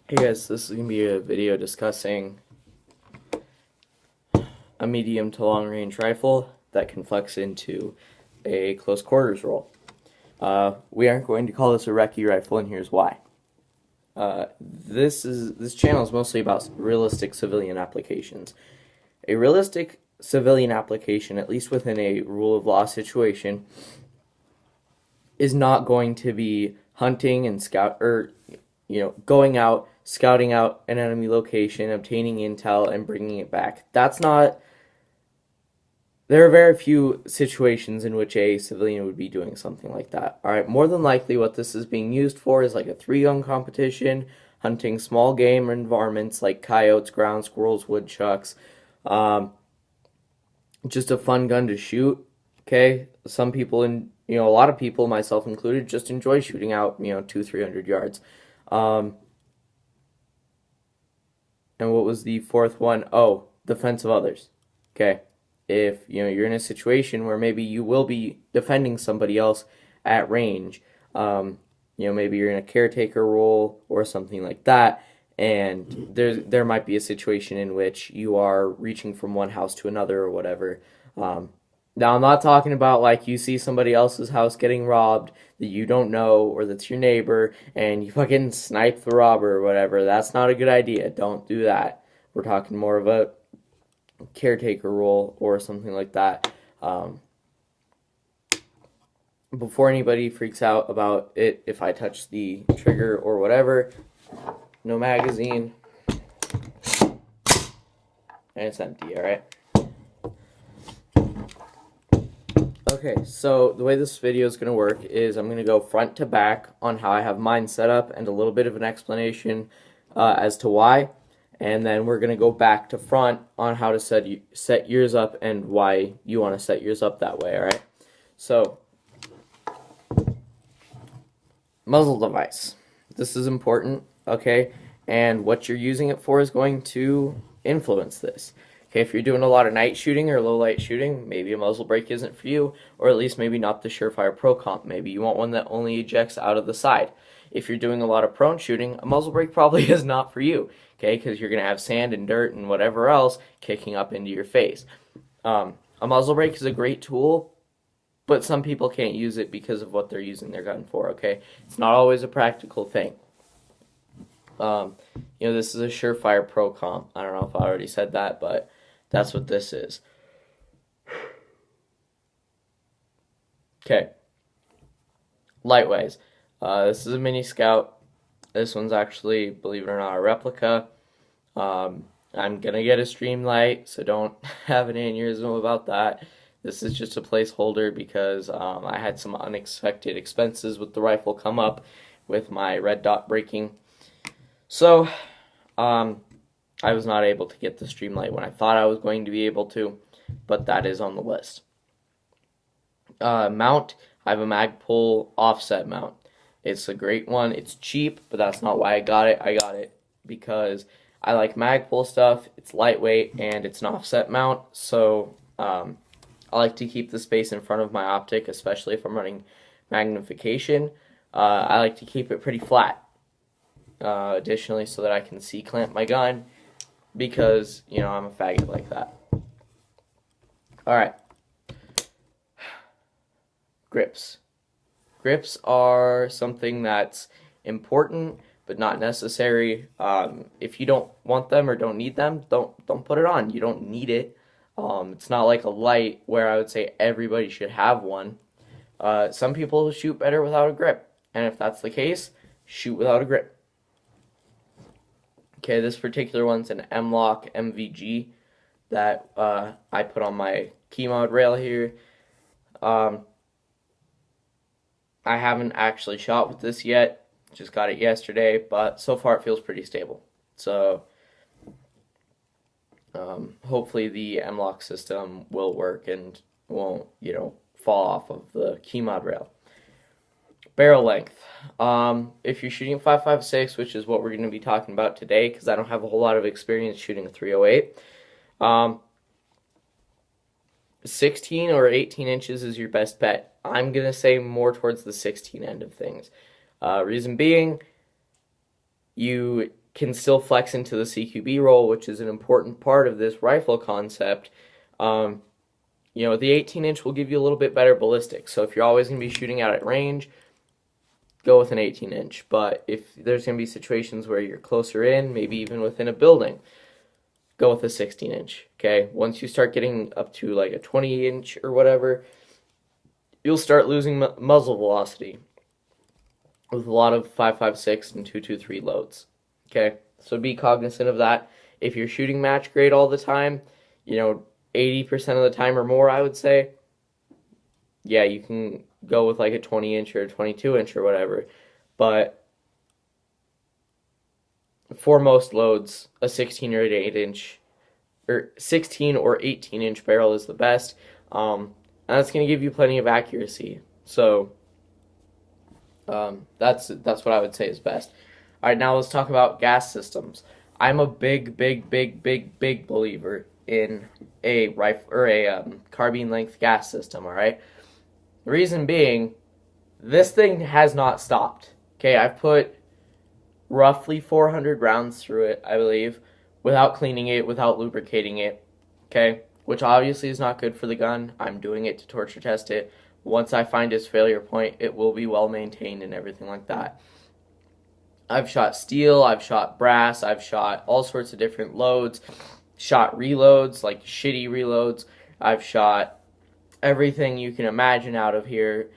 Hey guys, this is going to be a video discussing a medium to long range rifle that can flex into a close quarters role. We aren't going to call this a recce rifle, and here's why. This channel is mostly about realistic civilian applications. A realistic civilian application, at least within a rule of law situation, is not going to be hunting and going out, scouting out an enemy location, obtaining intel, and bringing it back. That's not. There are very few situations in which a civilian would be doing something like that. All right, more than likely, what this is being used for is like a three-gun competition, hunting small game environments like coyotes, ground squirrels, woodchucks. Um, just a fun gun to shoot. Okay, some people, and a lot of people, myself included, just enjoy shooting out 200-300 yards. Um, and what was the fourth one? Oh, defense of others. Okay, if you're in a situation where maybe you will be defending somebody else at range, maybe you're in a caretaker role or something like that, and there might be a situation in which you are reaching from one house to another or whatever. Now, I'm not talking about like you see somebody else's house getting robbed that you don't know or that's your neighbor and you fucking snipe the robber or whatever. That's not a good idea. Don't do that. We're talking more of a caretaker role or something like that. Before anybody freaks out about it, if I touch the trigger or whatever, no magazine, and it's empty, alright? Okay, so the way this video is going to work is I'm going to go front to back on how I have mine set up and a little bit of an explanation as to why, and then we're going to go back to front on how to set yours up and why you want to set yours up that way, alright? So, muzzle device. This is important, okay? And what you're using it for is going to influence this. Okay, if you're doing a lot of night shooting or low light shooting, maybe a muzzle brake isn't for you, or at least maybe not the Surefire Pro Comp. Maybe you want one that only ejects out of the side. If you're doing a lot of prone shooting, a muzzle brake probably is not for you, okay, because you're going to have sand and dirt and whatever else kicking up into your face. A muzzle brake is a great tool, but some people can't use it because of what they're using their gun for, okay? It's not always a practical thing. This is a Surefire Pro Comp. I don't know if I already said that, but that's what this is. Okay. Lightways. This is a Mini Scout. This one's actually, believe it or not, a replica. I'm gonna get a Streamlight, so don't have an aneurysm about that. This is just a placeholder because I had some unexpected expenses with the rifle come up with my red dot breaking. So, I was not able to get the Streamlight when I thought I was going to be able to, but that is on the list. Mount, I have a Magpul offset mount. It's a great one. It's cheap, but that's not why I got it. I got it because I like Magpul stuff. It's lightweight and it's an offset mount, so I like to keep the space in front of my optic, especially if I'm running magnification. I like to keep it pretty flat. Additionally, so that I can C-clamp my gun because, I'm a faggot like that. Alright. Grips. Grips are something that's important, but not necessary. If you don't want them or don't need them, don't put it on. You don't need it. It's not like a light where I would say everybody should have one. Some people shoot better without a grip, and if that's the case, shoot without a grip. Okay, this particular one's an M-LOK MVG that I put on my Keymod rail here. I haven't actually shot with this yet, just got it yesterday, but so far it feels pretty stable. So hopefully the M-LOK system will work and won't, fall off of the Keymod rail. Barrel length. If you're shooting 5.56, which is what we're going to be talking about today, because I don't have a whole lot of experience shooting a 308, 16 or 18 inches is your best bet. I'm going to say more towards the 16 end of things. Reason being, you can still flex into the CQB role, which is an important part of this rifle concept. The 18-inch will give you a little bit better ballistics. So if you're always going to be shooting out at range, go with an 18-inch. But if there's going to be situations where you're closer in, maybe even within a building, go with a 16-inch. Okay, once you start getting up to like a 20-inch or whatever, you'll start losing muzzle velocity with a lot of 5.56 and 2.23 loads. Okay, so be cognizant of that. If you're shooting match grade all the time, 80% of the time or more, I would say, yeah, you can go with like a 20-inch or a 22-inch or whatever. But for most loads, a 16 or an 8-inch, or 16 or 18-inch barrel is the best. And that's going to give you plenty of accuracy. So that's what I would say is best. All right, now let's talk about gas systems. I'm a big believer in a rifle or a carbine length gas system. All right. The reason being, this thing has not stopped. Okay, I've put roughly 400 rounds through it, I believe, without cleaning it, without lubricating it. Okay, which obviously is not good for the gun. I'm doing it to torture test it. Once I find its failure point, it will be well maintained and everything like that. I've shot steel, I've shot brass, I've shot all sorts of different loads, shot reloads, like shitty reloads. I've shot everything you can imagine out of here.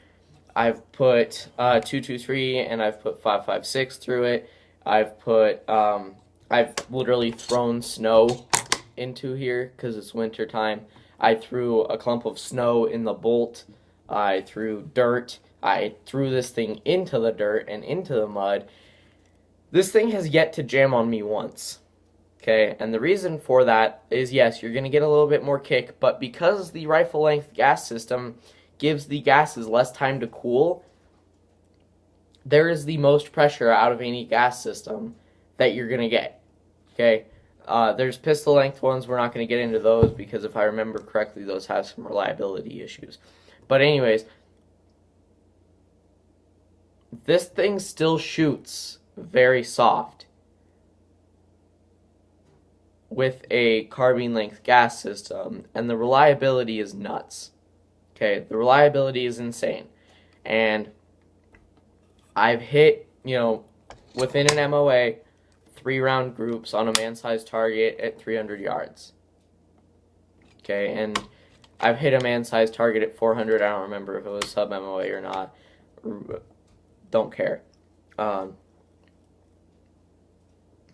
I've put 223 and I've put 5.56 through it. I've literally thrown snow into here because it's winter time. I threw a clump of snow in the bolt. I threw dirt. I threw this thing into the dirt and into the mud. This thing has yet to jam on me once. Okay, and the reason for that is, yes, you're going to get a little bit more kick, but because the rifle length gas system gives the gases less time to cool, there is the most pressure out of any gas system that you're going to get. Okay, there's pistol length ones. We're not going to get into those because if I remember correctly, those have some reliability issues. But anyways, this thing still shoots very soft with a carbine length gas system, and the reliability is nuts. Okay, the reliability is insane. And I've hit, within an MOA, 3-round groups on a man-sized target at 300 yards. Okay, and I've hit a man-sized target at 400. I don't remember if it was sub-MOA or not. Don't care.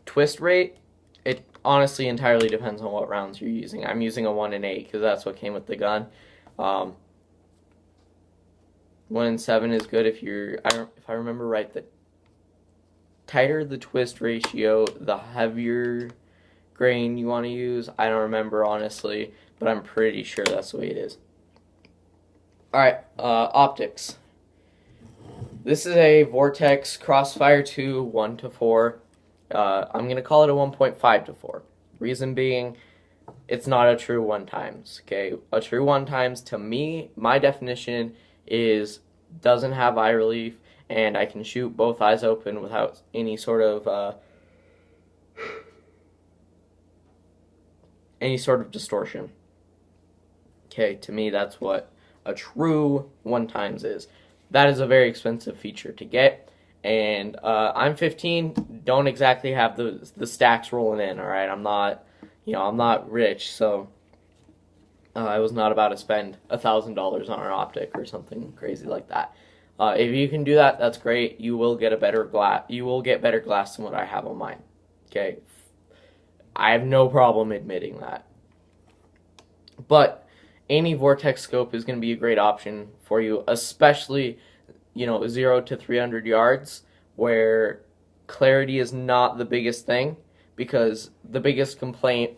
Twist rate, it honestly entirely depends on what rounds you're using. I'm using a 1 in 8 because that's what came with the gun. 1 in 7 is good if I remember right, the tighter the twist ratio, the heavier grain you want to use. I don't remember honestly, but I'm pretty sure that's the way it is. Alright, optics. This is a Vortex Crossfire 2 1:4. I'm going to call it a 1.5:4. Reason being, it's not a true 1 times. Okay, a true 1 times to me, my definition is doesn't have eye relief, and I can shoot both eyes open without any sort of distortion. Okay, to me that's what a true 1 times is. That is a very expensive feature to get, and I'm 15. Don't exactly have the stacks rolling in. All right, I'm not, I'm not rich, so I was not about to spend $1,000 on an optic or something crazy like that. If you can do that, that's great. You will get better glass than what I have on mine. Okay, I have no problem admitting that. But any Vortex scope is going to be a great option for you, especially 0 to 300 yards, where clarity is not the biggest thing, because the biggest complaint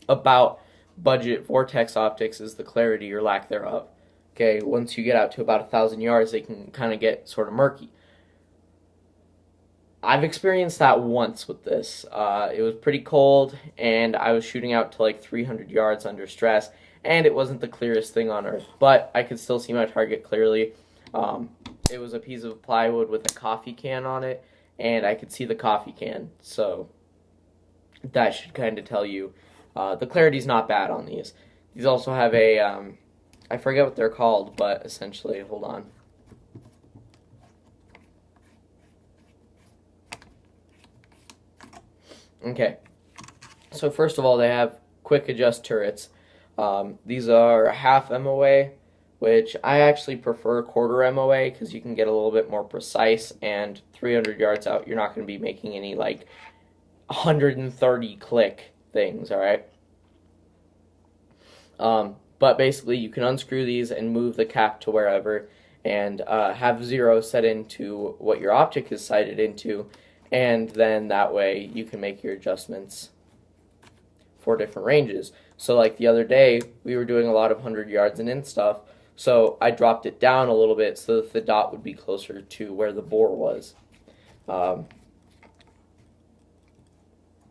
about budget Vortex optics is the clarity or lack thereof. Okay, once you get out to about 1,000 yards, they can kind of get sort of murky. I've experienced that once with this. It was pretty cold, and I was shooting out to like 300 yards under stress, and it wasn't the clearest thing on earth, but I could still see my target clearly. It was a piece of plywood with a coffee can on it, and I could see the coffee can. So that should kind of tell you the clarity's not bad on these. These also have a I forget what they're called, but essentially, hold on. Okay, so first of all, they have quick adjust turrets. These are half MOA, which I actually prefer quarter MOA because you can get a little bit more precise, and 300 yards out, you're not going to be making any like 130 click things, alright? But basically, you can unscrew these and move the cap to wherever, and have 0 set into what your optic is sighted into, and then that way you can make your adjustments for different ranges. So like the other day, we were doing a lot of 100 yards and in stuff, so I dropped it down a little bit so that the dot would be closer to where the bore was.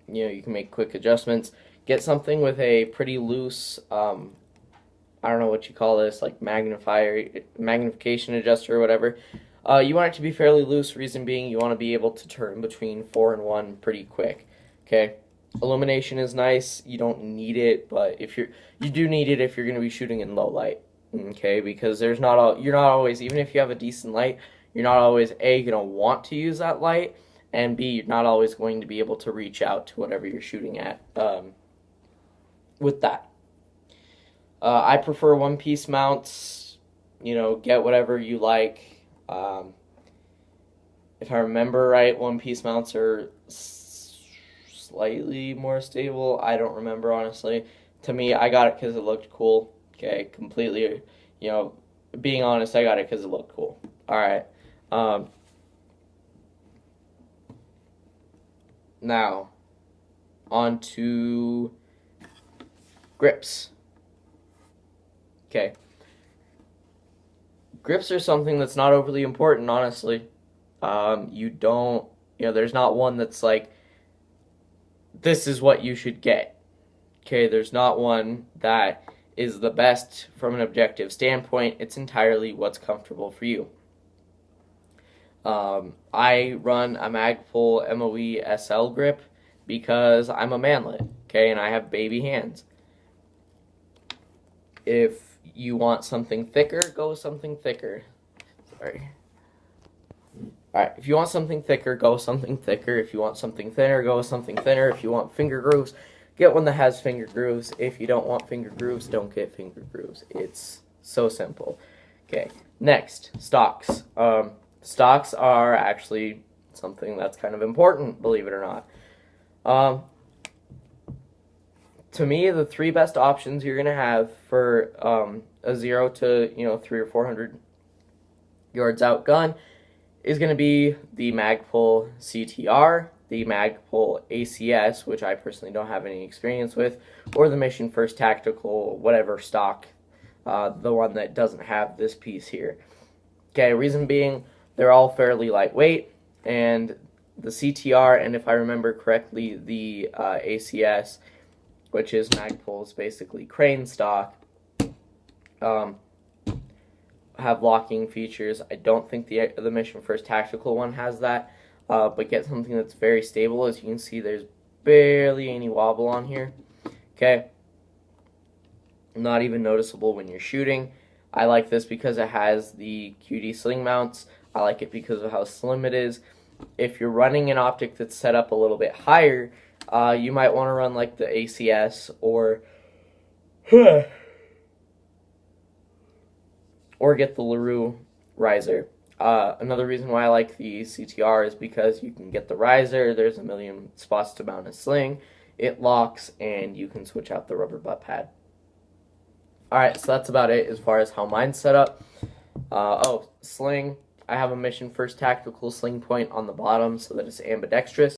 You can make quick adjustments. Get something with a pretty loose, I don't know what you call this, like magnification adjuster or whatever. You want it to be fairly loose, reason being you want to be able to turn between 4 and 1 pretty quick. Okay? Illumination is nice. You don't need it, but you do need it if you're going to be shooting in low light. Okay? Because you're not always, even if you have a decent light, you're not always A, going to want to use that light, and B, you're not always going to be able to reach out to whatever you're shooting at with that. I prefer one-piece mounts. Get whatever you like. If I remember right, one-piece mounts are slightly more stable. I don't remember, honestly. To me, I got it because it looked cool. Okay, completely, being honest, I got it because it looked cool. Alright. Now, on to grips. Okay. Grips are something that's not overly important, honestly. There's not one that's like, this is what you should get. Okay, there's not one that is the best from an objective standpoint. It's entirely what's comfortable for you. I run a Magpul MOE SL grip because I'm a manlet, okay, and I have baby hands. If you want something thicker, go with something thicker. Sorry. Alright, if you want something thicker, go with something thicker. If you want something thinner, go with something thinner. If you want finger grooves, get one that has finger grooves. If you don't want finger grooves, don't get finger grooves. It's so simple. Okay, next, stocks. Stocks are actually something that's kind of important, believe it or not. To me, the 3 best options you're going to have for a 0 to 300 or 400 yards out gun is going to be the Magpul CTR, the Magpul ACS, which I personally don't have any experience with, or the Mission First Tactical whatever stock, the one that doesn't have this piece here. Okay, reason being, they're all fairly lightweight, and the CTR, and if I remember correctly, the ACS, which is Magpul's basically crane stock, have locking features. I don't think the Mission First Tactical one has that, but get something that's very stable. As you can see, there's barely any wobble on here. Okay, not even noticeable when you're shooting. I like this because it has the QD sling mounts. I like it because of how slim it is. If you're running an optic that's set up a little bit higher, you might want to run like the ACS or get the LaRue riser. Another reason why I like the CTR is because you can get the riser, there's a million spots to mount a sling, it locks, and you can switch out the rubber butt pad. Alright, so that's about it as far as how mine's set up. Sling. I have a Mission First Tactical sling point on the bottom so that it's ambidextrous.